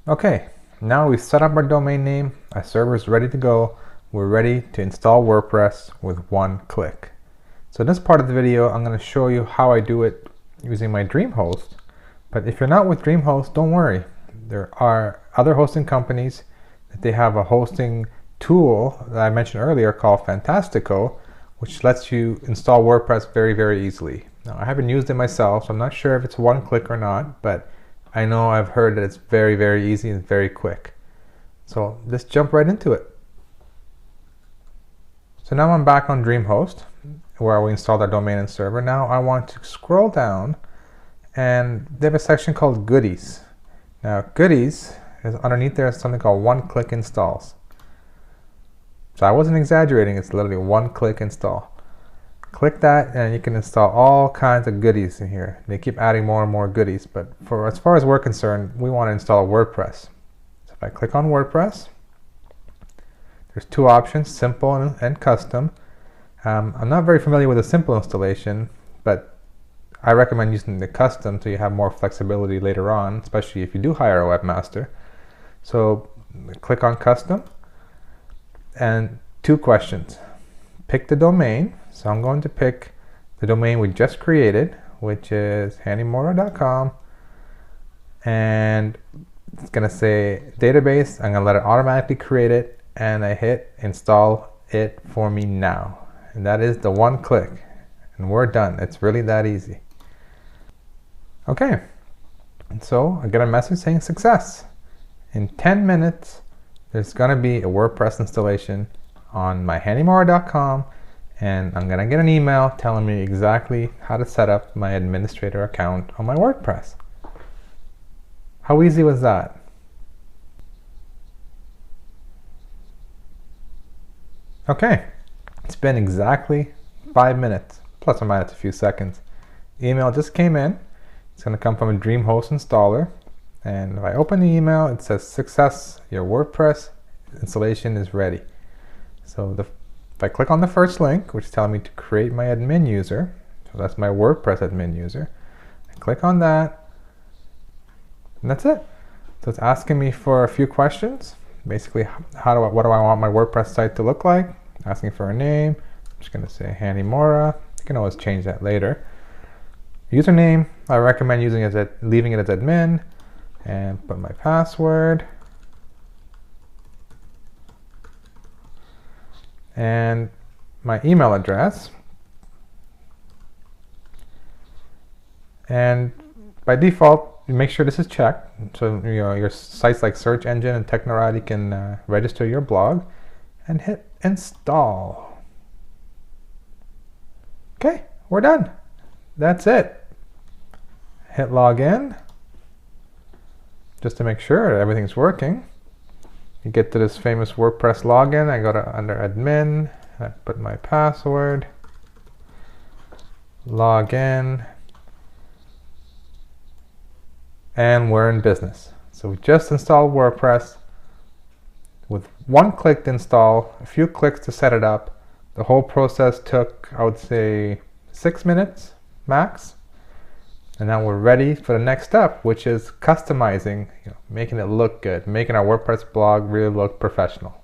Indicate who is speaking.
Speaker 1: Okay, now we've set up our domain name, our server is ready to go. We're ready to install WordPress with one click. So in this part of the video, I'm going to show you how I do it using my Dream host. But if you're not with DreamHost, don't worry. There are other hosting companies that they have a hosting tool that I mentioned earlier called Fantastico, which lets you install WordPress very, very easily. Now, I haven't used it myself, so I'm not sure if it's one click or not, but I know I've heard that it's very, very easy and very quick. So let's jump right into it. So now I'm back on DreamHost, where we installed our domain and server. Now I want to scroll down, and they have a section called Goodies. Now Goodies is underneath there is something called one-click installs. So I wasn't exaggerating, it's literally one-click install. Click that and you can install all kinds of goodies in here. They keep adding more and more goodies, but for as far as we're concerned, we want to install WordPress. So if I click on WordPress, there's two options, simple and custom. I'm not very familiar with the simple installation, but I recommend using the custom so you have more flexibility later on, especially if you do hire a webmaster. So click on custom and two questions. Pick the domain. So I'm going to pick the domain we just created, which is handymora.com, and it's going to say database. I'm going to let it automatically create it, and I hit install it for me now. And that is the one click, and we're done. It's really that easy. Okay, and so I get a message saying success. In 10 minutes, there's going to be a WordPress installation on my handymora.com, and I'm going to get an email telling me exactly how to set up my administrator account on my WordPress. How easy was that? Okay, it's been exactly 5 minutes, plus or minus a few seconds. The email just came in. It's going to come from a DreamHost installer. And if I open the email, it says success, your WordPress installation is ready. So if I click on the first link, which is telling me to create my admin user, so that's my WordPress admin user, I click on that, and that's it. So it's asking me for a few questions. Basically, what do I want my WordPress site to look like? Asking for a name. I'm just going to say handymora. You can always change that later. Username, I recommend leaving it as admin, and put my password. And my email address. And by default, you make sure this is checked. So your sites like search engine and techno-geek can register your blog, and hit install. Okay, we're done. That's it. Hit login just to make sure everything's working. You get to this famous WordPress login. I go to under admin, I put my password, log in, and we're in business. So we just installed WordPress with one click to install, a few clicks to set it up. The whole process took, I would say, 6 minutes max. And now we're ready for the next step, which is customizing, making it look good, making our WordPress blog really look professional.